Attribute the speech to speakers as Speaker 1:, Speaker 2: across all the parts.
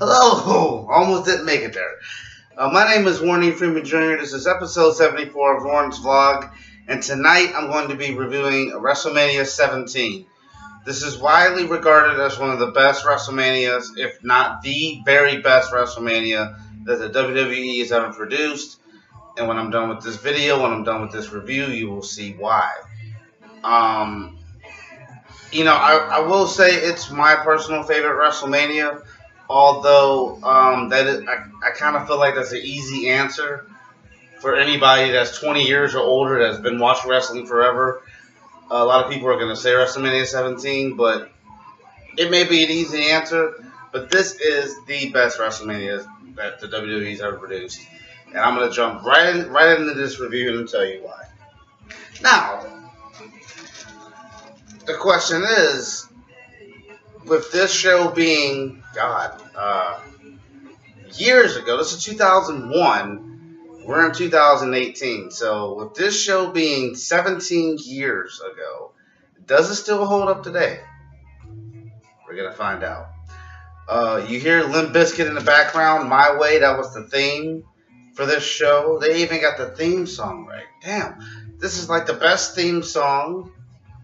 Speaker 1: Hello! Almost didn't make it there. My name is Warren Freeman Jr. This is episode 74 of Warren's Vlog, and tonight I'm going to be reviewing Wrestlemania 17. This is widely regarded as one of the best WrestleManias, if not the very best WrestleMania that the WWE has ever produced. And when I'm done with this video, when I'm done with this review, you will see why. I will say it's my personal favorite WrestleMania. Although I kind of feel like that's an easy answer for anybody that's 20 years or older that's been watching wrestling forever. A lot of people are going to say WrestleMania 17, but it may be an easy answer. But this is the best WrestleMania that the WWE's ever produced, and I'm going to jump right into this review and tell you why. Now, the question is, with this show being, years ago, this is 2001, we're in 2018, so with this show being 17 years ago, does it still hold up today? We're going to find out. You hear Limp Bizkit in the background, My Way, that was the theme for this show. They even got the theme song right. Damn, this is like the best theme song,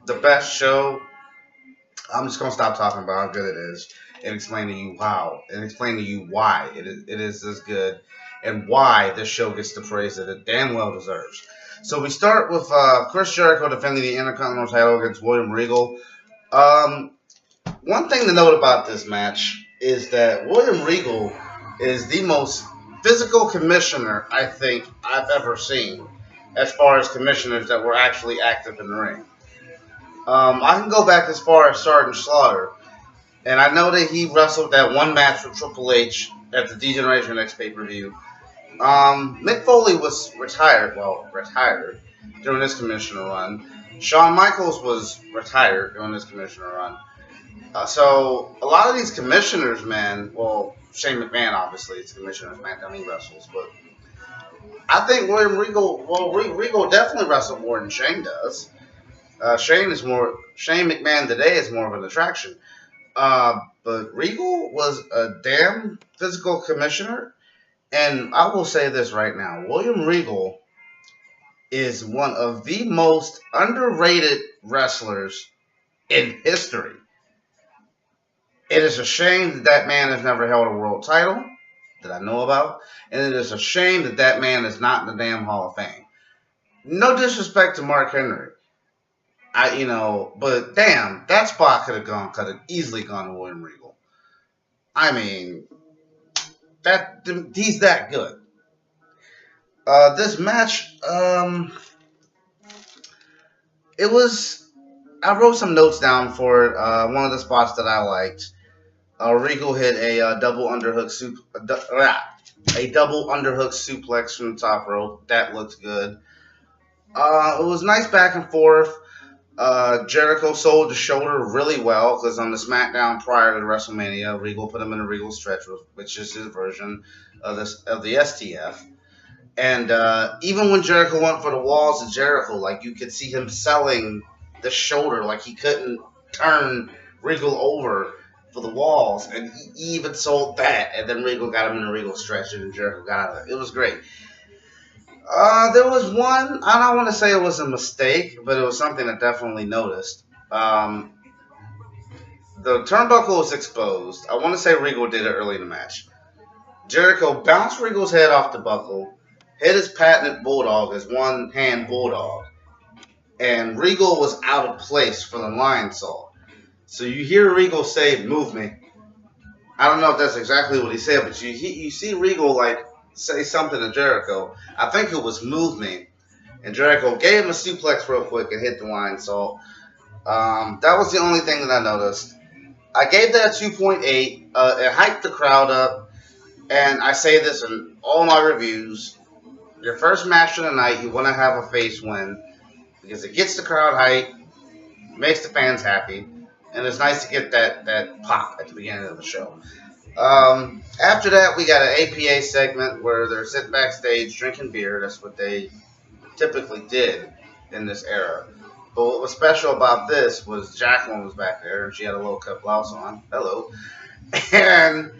Speaker 1: the best show. I'm just going to stop talking about how good it is and explain to you why it is this good and why this show gets the praise that it damn well deserves. So we start with Chris Jericho defending the Intercontinental title against William Regal. One thing to note about this match is that William Regal is the most physical commissioner I think I've ever seen as far as commissioners that were actually active in the ring. I can go back as far as Sergeant Slaughter, and I know that he wrestled that one match with Triple H at the D-Generation X pay-per-view. Mick Foley was retired during this commissioner run. Shawn Michaels was retired during this commissioner run. So a lot of these commissioners, man, well, Shane McMahon obviously is commissioner of SmackDown, he wrestles, but I think Regal definitely wrestled more than Shane does. Shane McMahon today is more of an attraction. But Regal was a damn physical commissioner. And I will say this right now. William Regal is one of the most underrated wrestlers in history. It is a shame that man has never held a world title that I know about. And it is a shame that man is not in the damn Hall of Fame. No disrespect to Mark Henry. But damn, that spot could have easily gone to William Regal. I mean, he's that good. This match, I wrote some notes down for it. One of the spots that I liked, Regal hit a double underhook suplex from the top rope. That looked good. It was nice back and forth. Jericho sold the shoulder really well because on the SmackDown prior to WrestleMania, Regal put him in a Regal stretch, which is his version of the STF. And even when Jericho went for the walls of Jericho, like you could see him selling the shoulder, like he couldn't turn Regal over for the walls, and he even sold that. And then Regal got him in a Regal stretch, and Jericho got out of it. It was great. There was one, I don't want to say it was a mistake, but it was something I definitely noticed. The turnbuckle was exposed. I want to say Regal did it early in the match. Jericho bounced Regal's head off the buckle, hit his patented bulldog, his one-hand bulldog, and Regal was out of place for the lion salt. So you hear Regal say, "Move me." I don't know if that's exactly what he said, but you see Regal say something to Jericho. I think it was "move me," and Jericho gave him a suplex real quick and hit the lion salt. That was the only thing that I noticed. I gave that 2.8. It hyped the crowd up, and I say this in all my reviews. Your first match of the night, you want to have a face win because it gets the crowd hyped, makes the fans happy, and it's nice to get that pop at the beginning of the show. After that, we got an APA segment where they're sitting backstage drinking beer. That's what they typically did in this era. But what was special about this was Jacqueline was back there, and she had a low-cut blouse on. Hello. And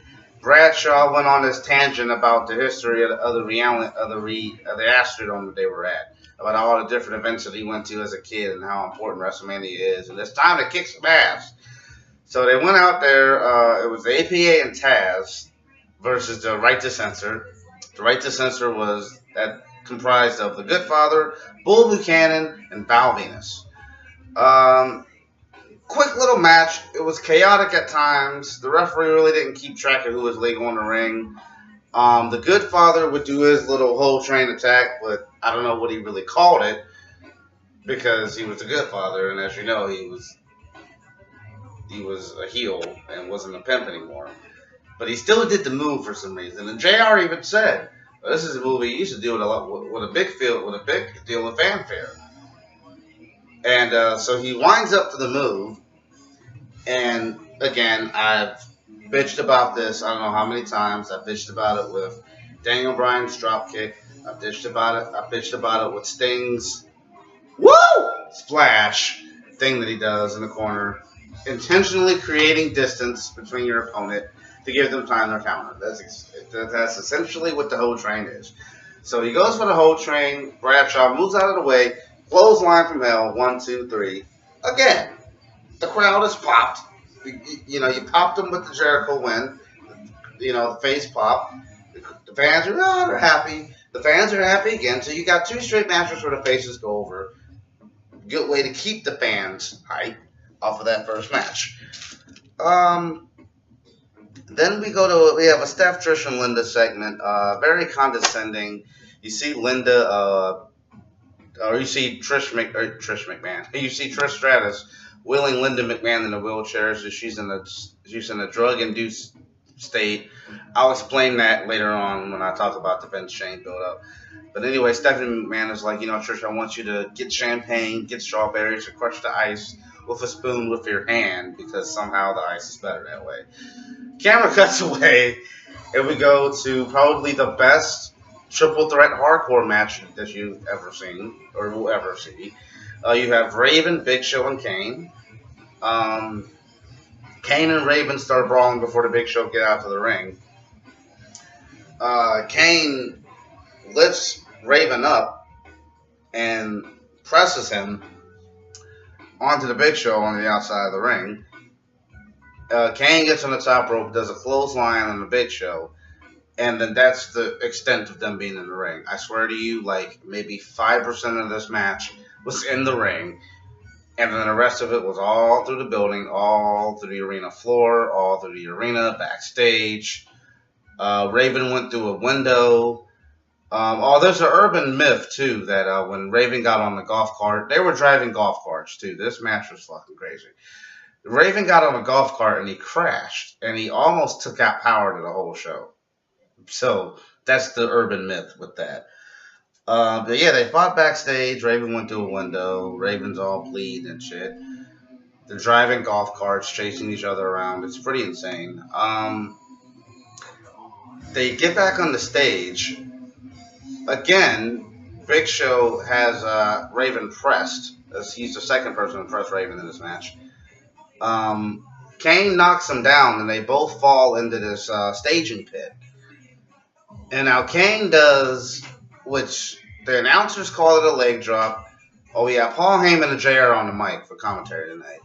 Speaker 1: Bradshaw went on this tangent about the history of the Astrodome that they were at, about all the different events that he went to as a kid and how important WrestleMania is, and it's time to kick some ass. So they went out there. It was the APA and Taz versus the Right to Censor. The Right to Censor was that comprised of the Good Father, Bull Buchanan, and Val Venus. Quick little match. It was chaotic at times. The referee really didn't keep track of who was legal in the ring. The Good Father would do his little whole train attack, but I don't know what he really called it because he was the Good Father, and as you know, he was a heel and wasn't a pimp anymore. But he still did the move for some reason. And JR even said, well, "This is a movie you should do with a big deal of fanfare." And so he winds up to the move. And again, I've bitched about this. I don't know how many times. I've bitched about it with Daniel Bryan's dropkick. I've bitched about it with Sting's splash thing that he does in the corner, intentionally creating distance between your opponent to give them time to counter. That's essentially what the whole train is. So he goes for the whole train. Bradshaw moves out of the way. Clothesline from hell. 1, 2, 3. Again, the crowd is popped. You popped them with the Jericho win. The face pop. The fans are they're happy. The fans are happy again. So you got 2 straight matches where the faces go over. Good way to keep the fans hyped off of that first match. Then we have a Steph, Trish, and Linda segment. Very condescending. You see Linda, or you see Trish McMahon. You see Trish Stratus wheeling Linda McMahon in a wheelchair, so she's in a drug-induced state. I'll explain that later on when I talk about the Vince Shane build-up. But anyway, Stephanie McMahon is like, Trish, I want you to get champagne, get strawberries, and crush the ice with a spoon with your hand because somehow the ice is better that way. Camera cuts away, and we go to probably the best triple threat hardcore match that you've ever seen or will ever see. You have Raven, Big Show, and Kane. Kane and Raven start brawling before the Big Show get out to the ring. Kane lifts Raven up and presses him onto the Big Show on the outside of the ring. Kane gets on the top rope, does a clothesline on the Big Show, and then that's the extent of them being in the ring. I swear to you, like maybe 5% of this match was in the ring, and then the rest of it was all through the building, all through the arena floor, all through the arena, backstage. Raven went through a window. There's an urban myth, too, that when Raven got on the golf cart, they were driving golf carts, too. This match was fucking crazy. Raven got on a golf cart and he crashed, and he almost took out power to the whole show. So that's the urban myth with that. But yeah, they fought backstage. Raven went through a window. Raven's all bleeding and shit. They're driving golf carts, chasing each other around. It's pretty insane. They get back on the stage. Again, Big Show has Raven pressed, as he's the second person to press Raven in this match. Kane knocks him down, and they both fall into this staging pit. And now Kane does, which the announcers call it a leg drop. Oh yeah, Paul Heyman and JR on the mic for commentary tonight.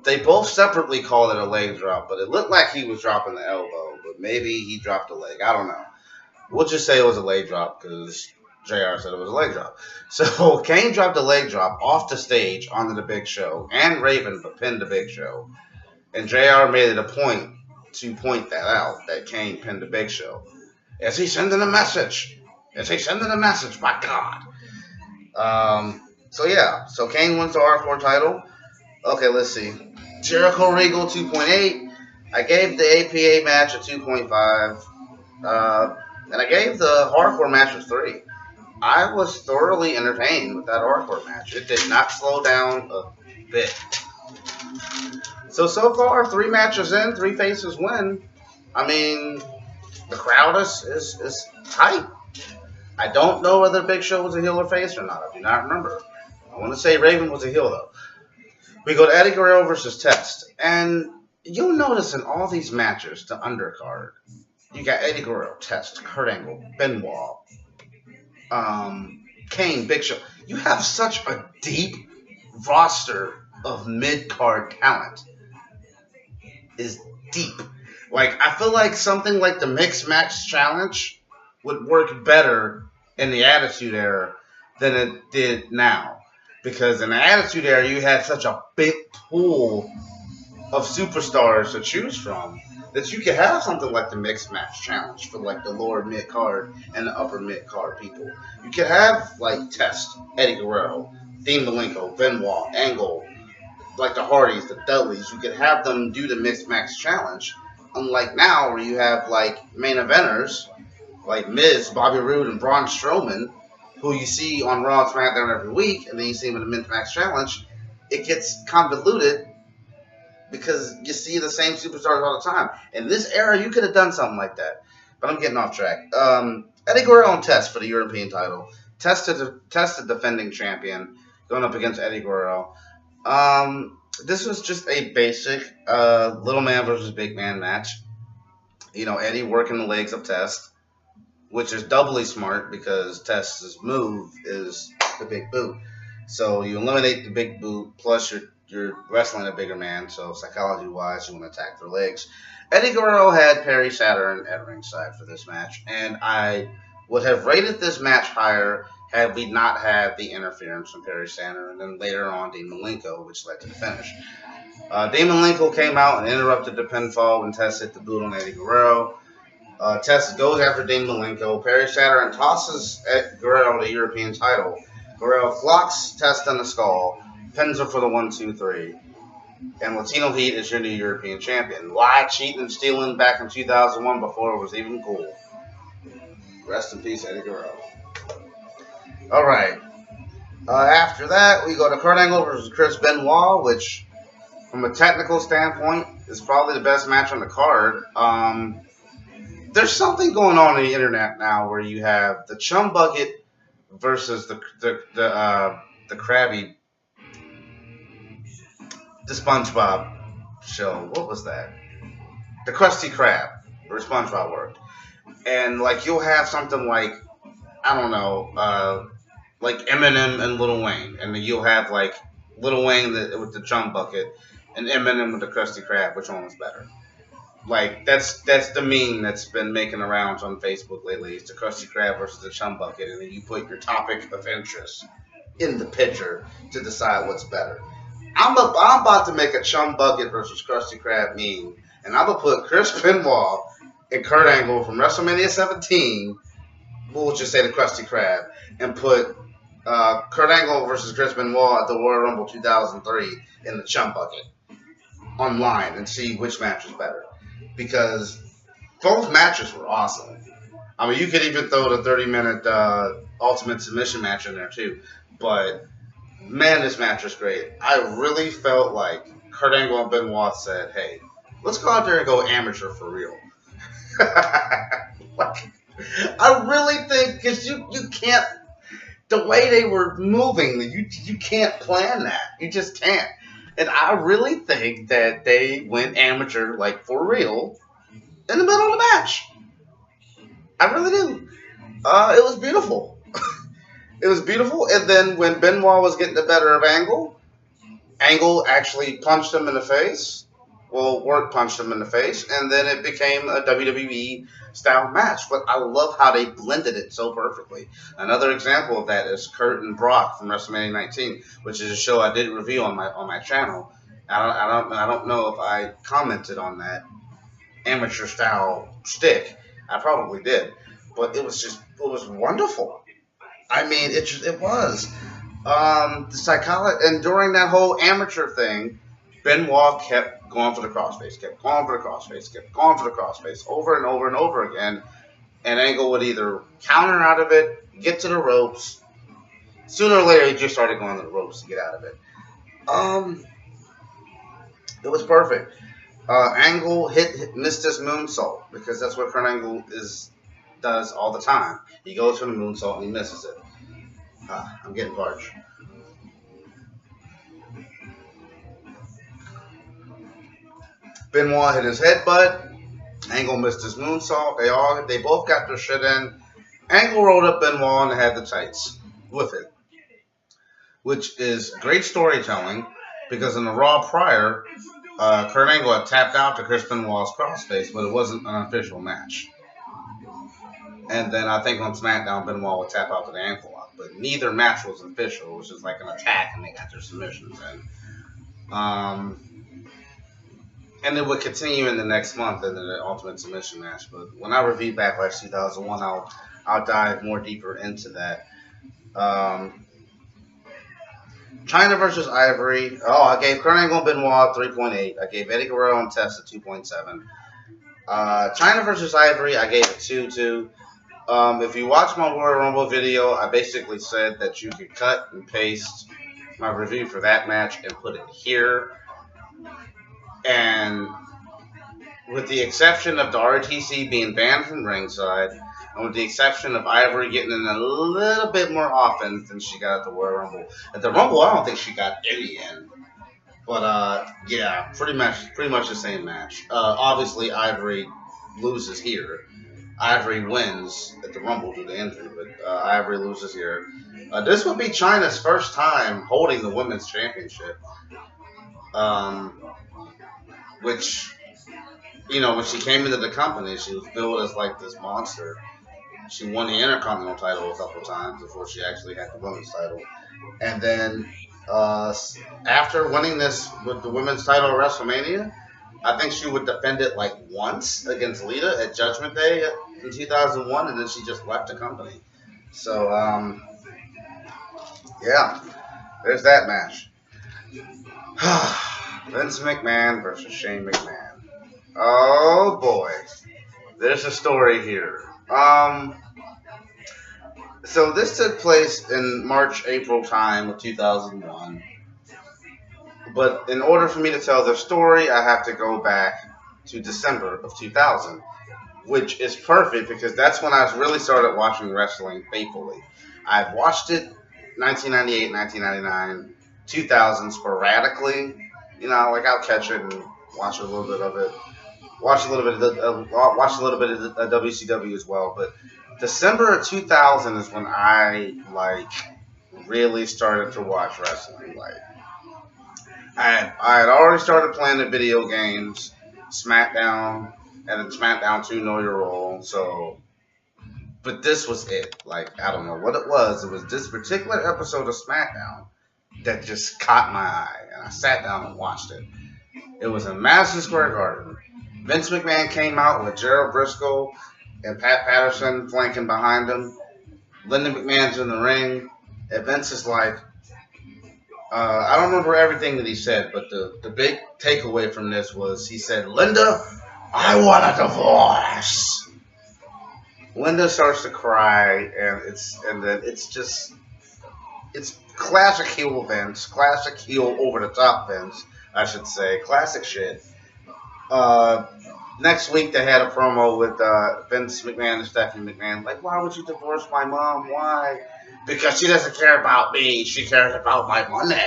Speaker 1: They both separately called it a leg drop, but it looked like he was dropping the elbow, but maybe he dropped a leg. I don't know. We'll just say it was a leg drop because JR said it was a leg drop. So Kane dropped a leg drop off the stage onto the Big Show, and Raven pinned the Big Show. And JR made it a point to point that out, that Kane pinned the Big Show. Is he sending a message? My God. So Kane wins the hardcore title. Okay, let's see. Jericho Regal 2.8. I gave the APA match a 2.5. And I gave the hardcore match a 3. I was thoroughly entertained with that hardcore match. It did not slow down a bit. So far, 3 matches in, 3 faces win. I mean, the crowd is tight. I don't know whether Big Show was a heel or face or not. I do not remember. I want to say Raven was a heel, though. We go to Eddie Guerrero versus Test. And, you'll notice in all these matches, the undercard, you got Eddie Guerrero, Test, Kurt Angle, Benoit, Kane, Big Show. You have such a deep roster of mid card talent. Is deep. Like I feel like something like the mixed match challenge would work better in the Attitude Era than it did now. Because in the Attitude Era, you had such a big pool of superstars to choose from that you could have something like the mixed match challenge for like the lower mid card and the upper mid card people. You could have like Test, Eddie Guerrero, Dean Malenko, Benoit, Angle, like the Hardys, the Dudleys. You could have them do the mixed match challenge. Unlike now, where you have like main eventers like Miz, Bobby Roode, and Braun Strowman, who you see on Raw and SmackDown every week, and then you see them in the mixed match challenge. It gets convoluted because you see the same superstars all the time. In this era, you could have done something like that. But I'm getting off track. Eddie Guerrero and Test for the European title. Test the defending champion going up against Eddie Guerrero. This was just a basic little man versus big man match. You know, Eddie working the legs of Test, which is doubly smart because Test's move is the big boot. So you eliminate the big boot, plus you're wrestling a bigger man, so psychology-wise, you want to attack their legs. Eddie Guerrero had Perry Saturn at ringside for this match, and I would have rated this match higher had we not had the interference from Perry Saturn, and then later on Dean Malenko, which led to the finish. Dean Malenko came out and interrupted the pinfall when Test hit the boot on Eddie Guerrero. Test goes after Dean Malenko. Perry Saturn tosses Guerrero the European title. Guerrero clocks Test on the skull, pins her for the 1-2-3, and Latino Heat is your new European champion. Why cheating and stealing back in 2001 before it was even cool? Rest in peace, Eddie Guerrero. All right. After that, we go to Kurt Angle versus Chris Benoit, which, from a technical standpoint, is probably the best match on the card. There's something going on the internet now where you have the Chum Bucket versus the Krabby, the SpongeBob show. What was that? The Krusty Krab, where SpongeBob worked. And like you'll have something like, I don't know, like Eminem and Lil Wayne, and then you'll have like Lil Wayne with the Chum Bucket and Eminem with the Krusty Krab. Which one was better? Like that's the meme that's been making the rounds on Facebook lately. It's the Krusty Krab versus the Chum Bucket, and then you put your topic of interest in the picture to decide what's better. I'm about to make a Chum Bucket versus Krusty Krab meme, and I'm gonna put Chris Benoit and Kurt Angle from WrestleMania 17. We'll just say the Krusty Krab, and put Kurt Angle versus Chris Benoit at the Royal Rumble 2003 in the Chum Bucket online and see which match is better. Because both matches were awesome. I mean, you could even throw the 30-minute Ultimate Submission match in there too. But, man, this match was great. I really felt like Kurt Angle and Benoit said, hey, let's go out there and go amateur for real. Like, I really think, because you can't, the way they were moving, you can't plan that. You just can't. And I really think that they went amateur, like for real, in the middle of the match. I really do. It was beautiful. It was beautiful. And then when Benoit was getting the better of Angle actually punched him in the face. Well, Work punched him in the face. And then it became a WWE style match. But I love how they blended it so perfectly. Another example of that is Kurt and Brock from WrestleMania 19, which is a show I did review on my channel. I don't know if I commented on that amateur style stick. I probably did, but it was wonderful. I mean, it was the psychology, and during that whole amateur thing, Benoit kept going for the crossface, kept going for the crossface over and over and over again. And Angle would either counter out of it, get to the ropes. Sooner or later, he just started going to the ropes to get out of it. It was perfect. Angle missed his moonsault because that's what Kurt Angle does all the time. He goes for the moonsault and he misses it. I'm getting parched. Benoit hit his headbutt. Angle missed his moonsault. They both got their shit in. Angle rolled up Benoit and had the tights with it, which is great storytelling because in the Raw prior, Kurt Angle had tapped out to Chris Benoit's crossface, but it wasn't an official match. And then I think on SmackDown, Benoit would tap out to the ankle lock, but neither match was official. It was just like an attack, and they got their submissions in. And it would continue in the next month in the Ultimate Submission match. But when I review Backlash 2001, I'll dive more deeper into that. China versus Ivory. Oh, I gave Kurt Angle and Benoit 3.8. I gave Eddie Guerrero and Test a 2.7. China versus Ivory, I gave it 2. If you watch my Royal Rumble video, I basically said that you could cut and paste my review for that match and put it here. And with the exception of the RTC being banned from ringside, and with the exception of Ivory getting in a little bit more offense than she got at the Royal Rumble. At the Rumble, I don't think she got any in. But, yeah, pretty much the same match. Obviously, Ivory loses here. Ivory wins at the Rumble due to injury, but Ivory loses here. This would be Chyna's first time holding the Women's Championship. Which, you know, when she came into the company, she was billed as like this monster. She won the Intercontinental title a couple times before she actually had the Women's title. And then after winning this with the Women's title at WrestleMania, I think she would defend it like once against Lita at Judgment Day in 2001, and then she just left the company. So, yeah, there's that match. Vince McMahon versus Shane McMahon. Oh boy, there's a story here. So this took place in March, April time of 2001. But in order for me to tell the story, I have to go back to December of 2000, which is perfect because that's when I really started watching wrestling faithfully. I've watched it 1998, 1999, 2000 sporadically. You know, like I'll catch it and watch a little bit of it. Watch a little bit of WCW as well. But December of 2000 is when I like really started to watch wrestling. Like I had already started playing the video games, SmackDown, and then SmackDown 2 Know Your Role. So, but this was it. Like I don't know what it was. It was this particular episode of SmackDown that just caught my eye, and I sat down and watched it. It was in Madison Square Garden. Vince McMahon came out with Gerald Briscoe and Pat Patterson flanking behind him. Linda McMahon's in the ring, and Vince is like, I don't remember everything that he said, but the big takeaway from this was he said, "Linda, I want a divorce." Linda starts to cry, and then it's classic heel Vince, classic heel over the top Vince, I should say, classic shit. Next week they had a promo with Vince McMahon and Stephanie McMahon. Like, why would you divorce my mom? Why? Because she doesn't care about me. She cares about my money.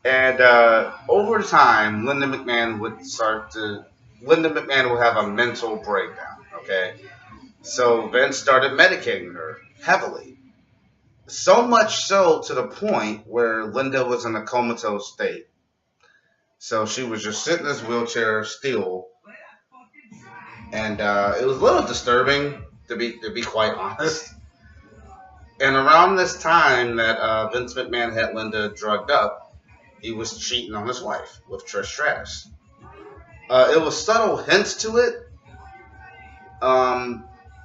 Speaker 1: And over time, Linda McMahon would have a mental breakdown. Okay, so Vince started medicating her heavily. So much so to the point where Linda was in a comatose state. So she was just sitting in this wheelchair still, and it was a little disturbing to be quite honest. And around this time that Vince McMahon had Linda drugged up, he was cheating on his wife with Trish Stratus. It was subtle hints to it,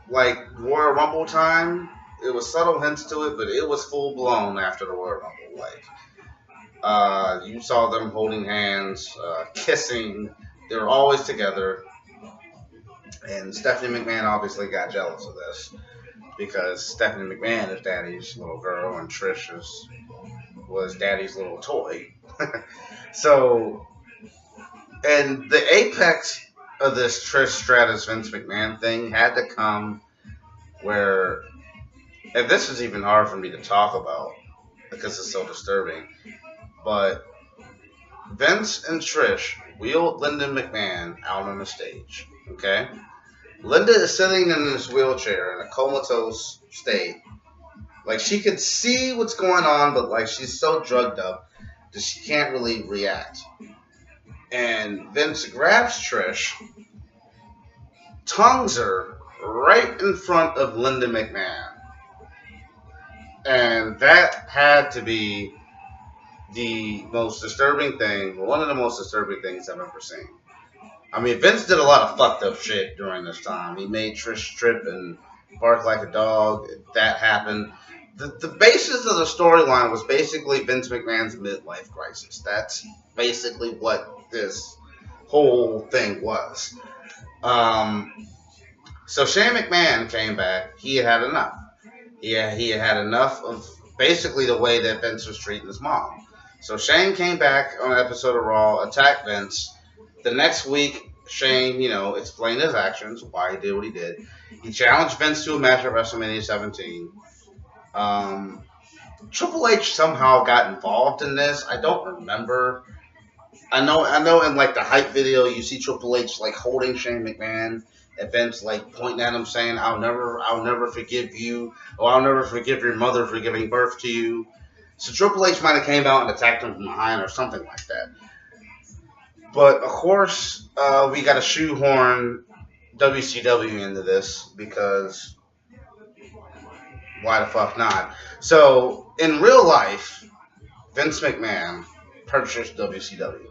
Speaker 1: like Royal Rumble time. It was subtle hints to it, but it was full blown after the Royal Rumble. Like. You saw them holding hands, kissing. They were always together. And Stephanie McMahon obviously got jealous of this because Stephanie McMahon is Daddy's little girl and Trish was Daddy's little toy. So, and the apex of this Trish Stratus Vince McMahon thing had to come where, and this is even hard for me to talk about because it's so disturbing. But Vince and Trish wheeled Linda McMahon out on the stage. Okay? Linda is sitting in this wheelchair in a comatose state. Like, she could see what's going on, but, like, she's so drugged up that she can't really react. And Vince grabs Trish, tongues her right in front of Linda McMahon. And that had to be the most disturbing thing, one of the most disturbing things I've ever seen. I mean, Vince did a lot of fucked up shit during this time. He made Trish trip and bark like a dog. That happened. The basis of the storyline was basically Vince McMahon's midlife crisis. That's basically what this whole thing was. So Shane McMahon came back. He had enough. He had enough of basically the way that Vince was treating his mom. So Shane came back on an episode of Raw, attacked Vince. The next week, Shane, explained his actions, why he did what he did. He challenged Vince to a match at WrestleMania 17. Triple H somehow got involved in this. I don't remember. I know. In like the hype video, you see Triple H like holding Shane McMahon, and Vince like pointing at him, saying, "I'll never forgive you, or I'll never forgive your mother for giving birth to you." So Triple H might have came out and attacked him from behind or something like that. But of course, we got to shoehorn WCW into this because why the fuck not? So in real life, Vince McMahon purchased WCW.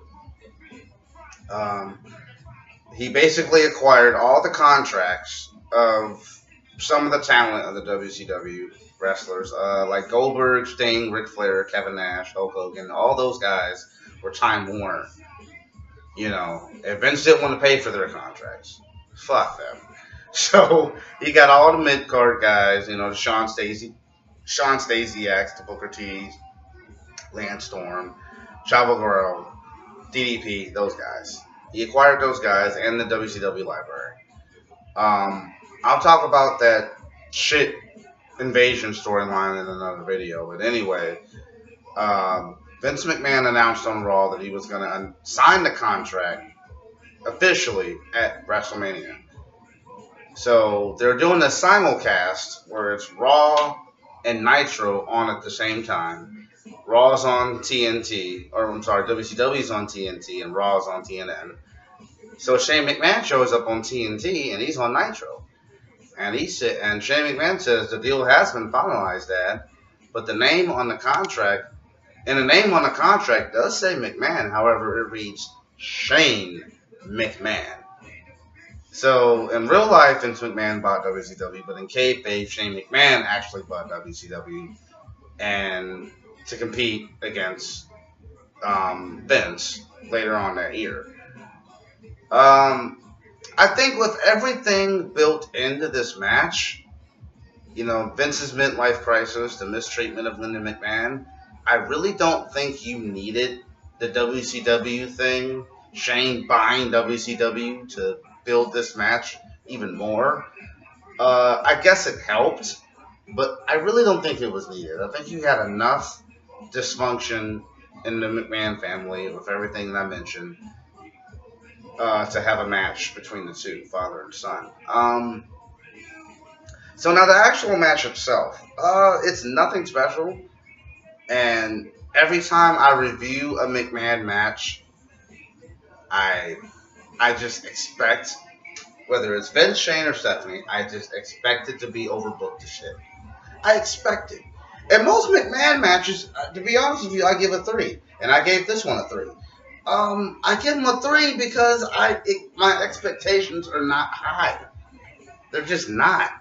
Speaker 1: He basically acquired all the contracts of some of the talent of the WCW wrestlers, like Goldberg, Sting, Ric Flair, Kevin Nash, Hulk Hogan. All those guys were Time Warner. If Vince didn't want to pay for their contracts, fuck them. So he got all the mid card guys, the Sean Stasiaks, the Booker T's, Lance Storm, Chavo Guerrero, DDP, those guys. He acquired those guys and the WCW library. I'll talk about that shit invasion storyline in another video. But anyway, Vince McMahon announced on Raw that he was going to sign the contract officially at WrestleMania. So they're doing a simulcast where it's Raw and Nitro on at the same time. Raw's on TNT, or I'm sorry, WCW's on TNT and Raw's on TNN. So Shane McMahon shows up on TNT and he's on Nitro. And Shane McMahon says the deal has been finalized, Dad, but the name on the contract does say McMahon, however it reads Shane McMahon. So in real life, Vince McMahon bought WCW, but in kayfabe, Shane McMahon actually bought WCW and to compete against Vince later on that year. I think with everything built into this match, Vince's midlife crisis, the mistreatment of Linda McMahon, I really don't think you needed the WCW thing, Shane buying WCW to build this match even more. I guess it helped, but I really don't think it was needed. I think you had enough dysfunction in the McMahon family with everything that I mentioned to have a match between the two, father and son. So now the actual match itself, it's nothing special. And every time I review a McMahon match, I just expect, whether it's Vince, Shane, or Stephanie, I just expect it to be overbooked to shit. I expect it. And most McMahon matches, to be honest with you, I give a 3. And I gave this one a 3. I give him a 3 because my expectations are not high. They're just not.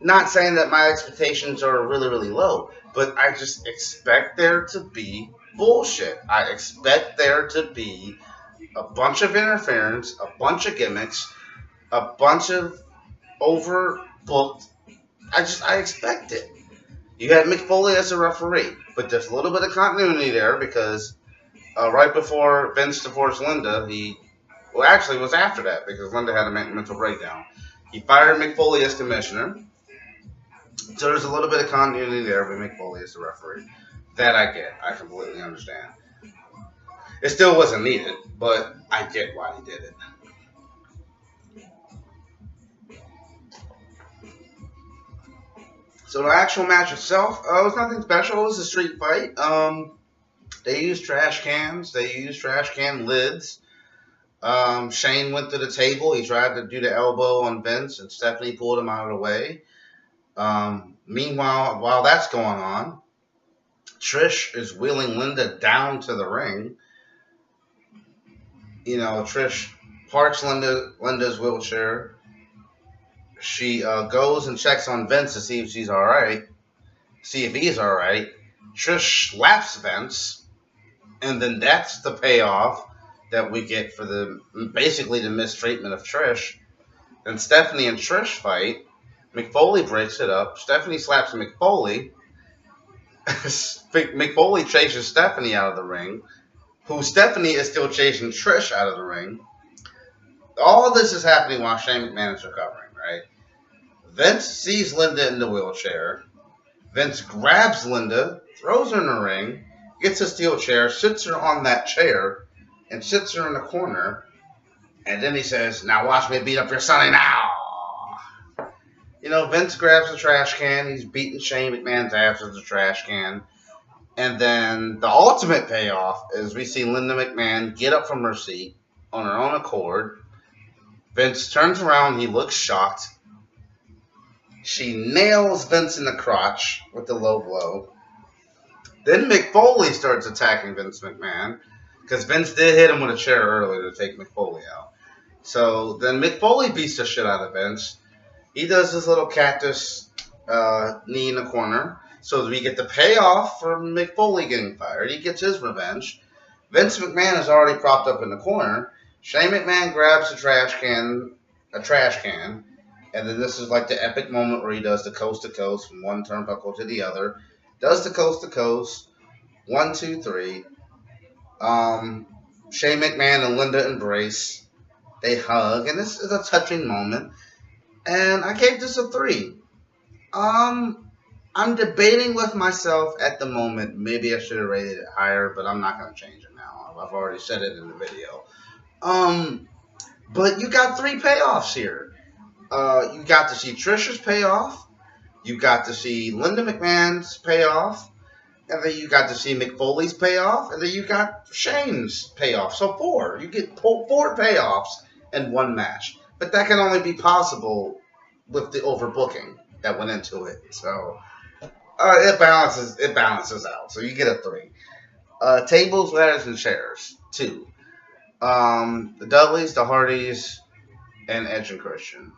Speaker 1: Not saying that my expectations are really, really low, but I just expect there to be bullshit. I expect there to be a bunch of interference, a bunch of gimmicks, a bunch of overbooked. I expect it. You had Mick Foley as a referee, but there's a little bit of continuity there because right before Vince divorced Linda, it was after that because Linda had a mental breakdown. He fired Mick Foley as commissioner. So there's a little bit of continuity there, but Mick Foley is the referee. That I get. I completely understand. It still wasn't needed, but I get why he did it. So the actual match itself, it was nothing special. It was a street fight. They used trash cans. They used trash can lids. Shane went to the table. He tried to do the elbow on Vince, and Stephanie pulled him out of the way. Meanwhile, while that's going on, Trish is wheeling Linda down to the ring. You know, Trish parks Linda's wheelchair. She goes and checks on Vince to see if she's all right, see if he's all right. Trish slaps Vince, and then that's the payoff that we get for basically the mistreatment of Trish. Then Stephanie and Trish fight. McFoley breaks it up. Stephanie slaps McFoley. McFoley chases Stephanie out of the ring, who Stephanie is still chasing Trish out of the ring. All this is happening while Shane McMahon is recovering, right? Vince sees Linda in the wheelchair. Vince grabs Linda, throws her in the ring, gets a steel chair, sits her on that chair, and sits her in the corner. And then he says, "Now watch me beat up your sonny now." You know, Vince grabs the trash can. He's beating Shane McMahon's ass with the trash can. And then the ultimate payoff is we see Linda McMahon get up from her seat on her own accord. Vince turns around. He looks shocked. She nails Vince in the crotch with the low blow. Then McFoley starts attacking Vince McMahon because Vince did hit him with a chair earlier to take McFoley out. So then McFoley beats the shit out of Vince. He does his little cactus knee in the corner. So we get the payoff for McFoley getting fired. He gets his revenge. Vince McMahon is already propped up in the corner. Shane McMahon grabs a trash can, and then this is like the epic moment where he does the coast to coast from one turnbuckle to the other. Does the coast to coast. 1, 2, 3. Shane McMahon and Linda embrace. They hug, and this is a touching moment. And I gave this a 3. I'm debating with myself at the moment. Maybe I should have rated it higher, but I'm not going to change it now. I've already said it in the video. But you got 3 payoffs here. You got to see Trish's payoff. You got to see Linda McMahon's payoff. And then you got to see McFoley's payoff. And then you got Shane's payoff. So 4. You get 4 payoffs in one match. But that can only be possible with the overbooking that went into it. So it balances out. So you get a 3. Tables, ladders, and chairs. 2. The Dudleys, the Hardys, and Edge and Christian.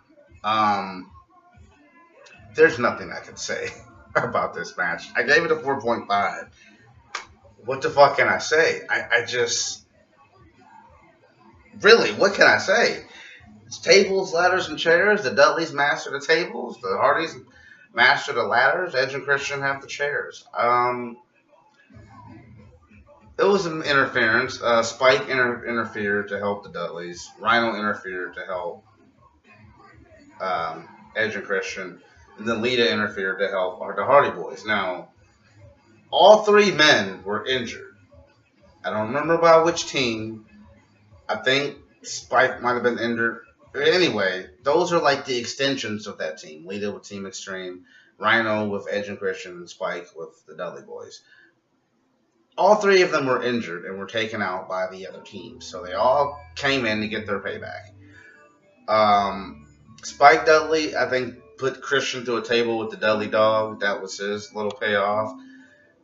Speaker 1: There's nothing I can say about this match. I gave it a 4.5. What the fuck can I say? I just... Really, what can I say? It's tables, ladders, and chairs. The Dudleys master the tables. The Hardys master the ladders. Edge and Christian have the chairs. It was an interference. Spike interfered to help the Dudleys. Rhino interfered to help Edge and Christian. And then Lita interfered to help the Hardy Boys. Now, all 3 men were injured. I don't remember by which team. I think Spike might have been injured. Anyway, those are like the extensions of that team. Lita with Team Extreme, Rhino with Edge and Christian, and Spike with the Dudley Boys. All 3 of them were injured and were taken out by the other teams. So they all came in to get their payback. Spike Dudley, I think, put Christian to a table with the Dudley Dog. That was his little payoff.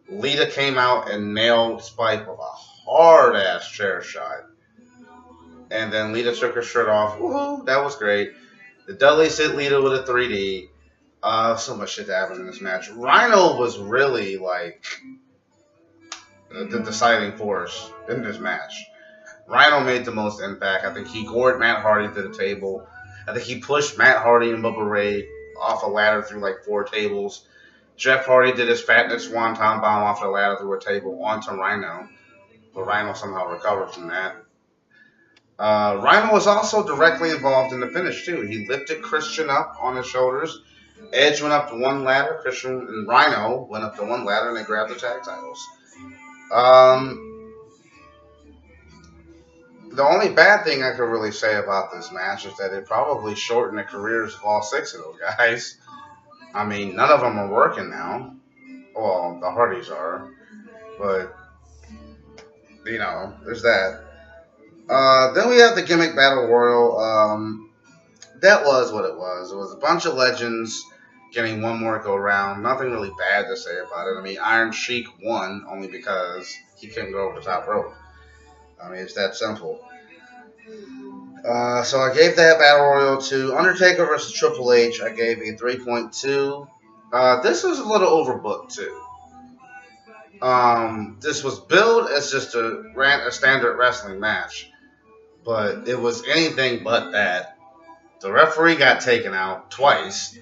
Speaker 1: Lita came out and nailed Spike with a hard-ass chair shot. And then Lita took her shirt off. Woohoo! That was great. The Dudleys hit Lita with a 3D. So much shit happened in this match. Rhino was really like the deciding force in this match. Rhino made the most impact. I think he gored Matt Hardy to the table. I think he pushed Matt Hardy and Bubba Ray off a ladder through like 4 tables. Jeff Hardy did his fatness swanton bomb off the ladder through a table onto Rhino. But Rhino somehow recovered from that. Rhino was also directly involved in the finish, too. He lifted Christian up on his shoulders. Edge went up to one ladder. Christian and Rhino went up to one ladder, and they grabbed the tag titles. The only bad thing I could really say about this match is that it probably shortened the careers of all six of those guys. I mean, none of them are working now. Well, the Hardys are, but there's that. Then we have the gimmick battle royal. That was what it was. It was a bunch of legends getting one more go round. Nothing really bad to say about it. I mean, Iron Sheik won only because he couldn't go over the top rope. I mean, it's that simple. So I gave that battle royal to Undertaker versus Triple H. I gave a 3.2. This was a little overbooked too. This was billed as just a standard wrestling match, but it was anything but that. The referee got taken out twice.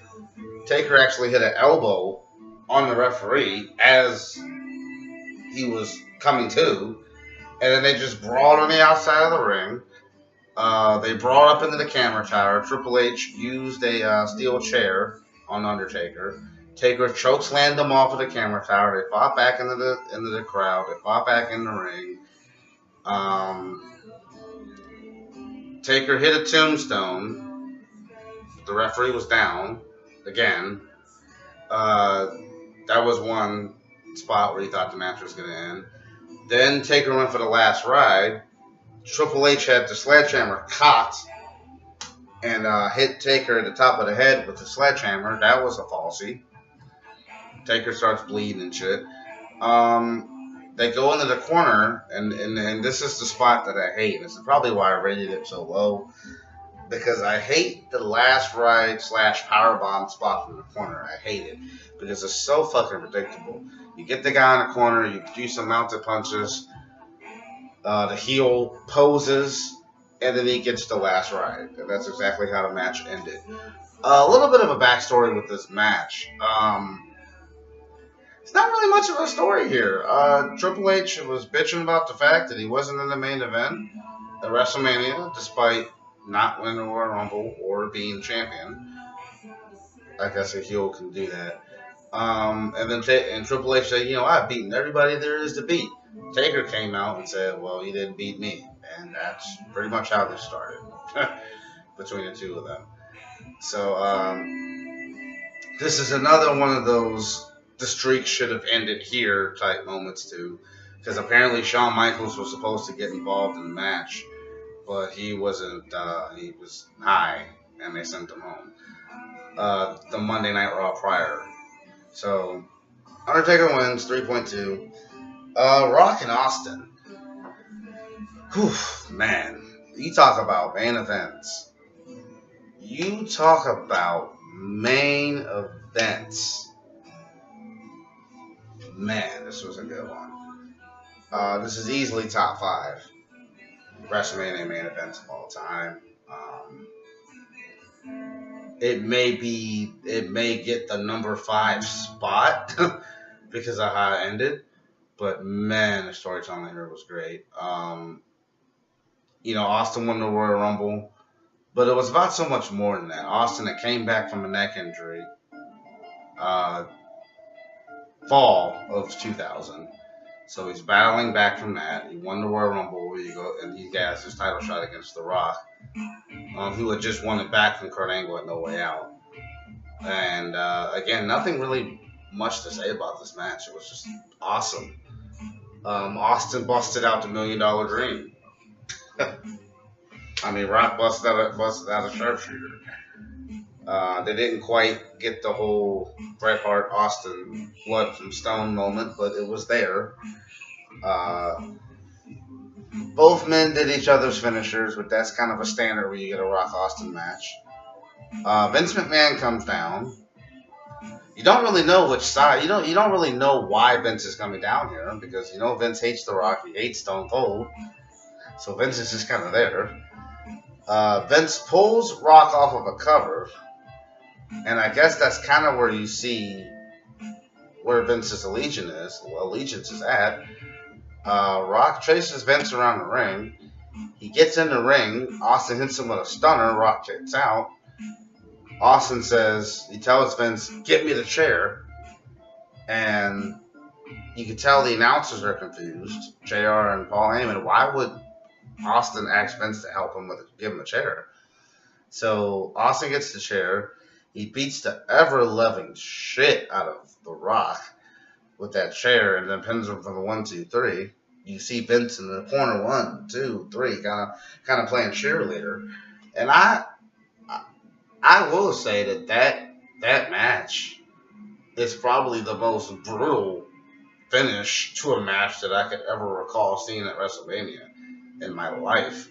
Speaker 1: Taker actually hit an elbow on the referee as he was coming to, and then they just brawled on the outside of the ring. They brought up into the camera tower. Triple H used a steel chair on Undertaker. Taker chokeslammed him off of the camera tower. They fought back into the crowd. They fought back in the ring. Taker hit a tombstone. The referee was down again. That was one spot where he thought the match was going to end. Then Taker went for the last ride. Triple H had the sledgehammer cocked and hit Taker at the top of the head with the sledgehammer. That was a falsie. Taker starts bleeding and shit. They go into the corner, and this is the spot that I hate. This is probably why I rated it so low, because I hate the last ride / powerbomb spot from the corner. I hate it because it's so fucking predictable. You get the guy in the corner, you do some mounted punches, the heel poses, and then he gets the last ride. And that's exactly how the match ended. A little bit of a backstory with this match. It's not really much of a story here. Triple H was bitching about the fact that he wasn't in the main event at WrestleMania, despite not winning the Royal Rumble or being champion. I guess a heel can do that. And then Triple H said, I've beaten everybody there is to beat. Taker came out and said, well, you didn't beat me. And that's pretty much how this started between the two of them. So this is another one of those the streak should have ended here type moments too. Because apparently Shawn Michaels was supposed to get involved in the match, but he wasn't. He was high, and they sent him home. The Monday Night Raw prior. So Undertaker wins 3.2. Rock and Austin. Whew, man, you talk about main events. You talk about main events. Man, this was a good one. This is easily top 5 WrestleMania main events of all time. It may get the number 5 spot because of how it ended, but man, the storytelling here was great. Austin won the Royal Rumble, but it was about so much more than that. Austin that came back from a neck injury, fall of 2000. So he's battling back from that. He won the Royal Rumble where you go, and he has his title shot against The Rock, who had just won it back from Kurt Angle at No Way Out. And again, nothing really much to say about this match. It was just awesome. Austin busted out the $1 Million Dream. I mean, Rock busted out a sharpshooter. They didn't quite get the whole Bret Hart Austin blood from Stone moment, but it was there. Both men did each other's finishers, but that's kind of a standard when you get a Rock Austin match. Vince McMahon comes down. You don't really know which side. You don't really know why Vince is coming down here, because Vince hates The Rock, he hates Stone Cold, so Vince is just kind of there. Vince pulls Rock off of a cover, and I guess that's kind of where you see where Vince's allegiance is at. Rock chases Vince around the ring. He gets in the ring. Austin hits him with a stunner. Rock kicks out. Austin he tells Vince, "Get me the chair." And you can tell the announcers are confused. JR and Paul Heyman, why would Austin asks Vince to help him give him a chair. So Austin gets the chair. He beats the ever loving shit out of The Rock with that chair, and then pins him for the 1, 2, 3. You see Vince in the corner, 1, 2, 3, kind of playing cheerleader. And I will say that match is probably the most brutal finish to a match that I could ever recall seeing at WrestleMania in my life.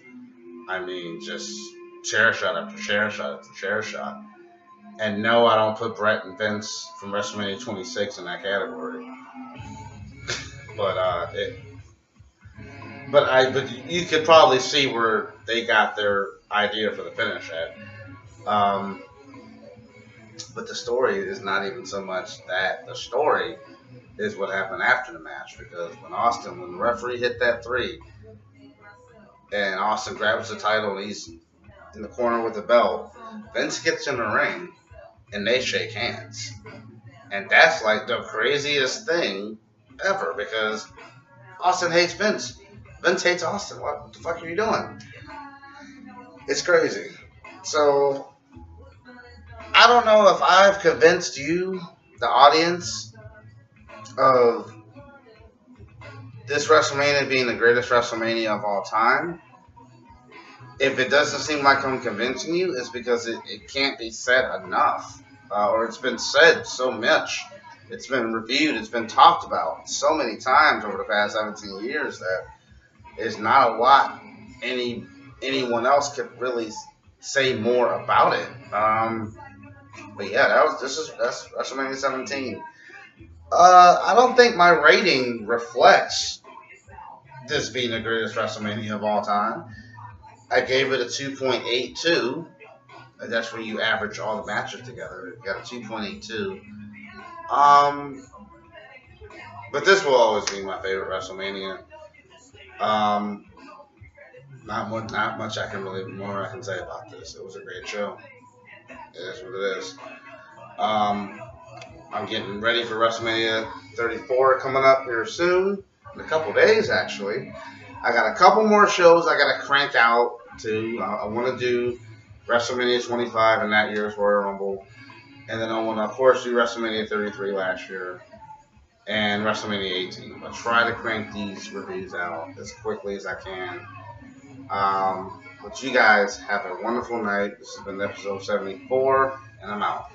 Speaker 1: I mean, just chair shot after chair shot after chair shot. And no, I don't put Brett and Vince from WrestleMania 26 in that category. But but you could probably see where they got their idea for the finish at. Um, but the story is not even so much that. The story is what happened after the match, because when the referee hit that 3, and Austin grabs the title and he's in the corner with the belt, Vince gets in the ring and they shake hands. And that's like the craziest thing ever, because Austin hates Vince. Vince hates Austin. What the fuck are you doing? It's crazy. So I don't know if I've convinced you, the audience, of this WrestleMania being the greatest WrestleMania of all time. If it doesn't seem like I'm convincing you, it's because it can't be said enough. Or it's been said so much. It's been reviewed. It's been talked about so many times over the past 17 years that there's not a lot anyone else could really say more about it. But yeah, that's WrestleMania 17. I don't think my rating reflects this being the greatest WrestleMania of all time. I gave it a 2.82. That's when you average all the matches together. You got a 2.82. But this will always be my favorite WrestleMania. Um, not much more I can say about this. It was a great show. It is what it is. I'm getting ready for WrestleMania 34 coming up here soon, in a couple days actually. I got a couple more shows I got to crank out to. I want to do WrestleMania 25 in that year's Royal Rumble, and then I want to, of course, do WrestleMania 33 last year and WrestleMania 18. I'll try to crank these reviews out as quickly as I can. But you guys have a wonderful night. This has been episode 74, and I'm out.